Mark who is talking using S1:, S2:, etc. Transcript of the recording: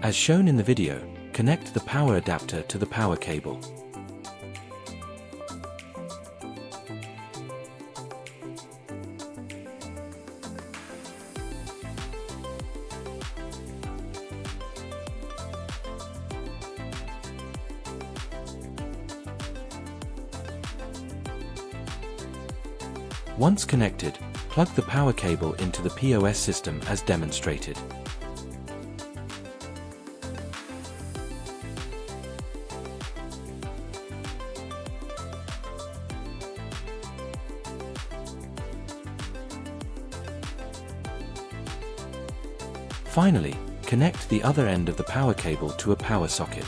S1: As shown in the video, connect the power adapter to the power cable. Once connected, plug the power cable into the POS system as demonstrated. Finally, connect the other end of the power cable to a power socket.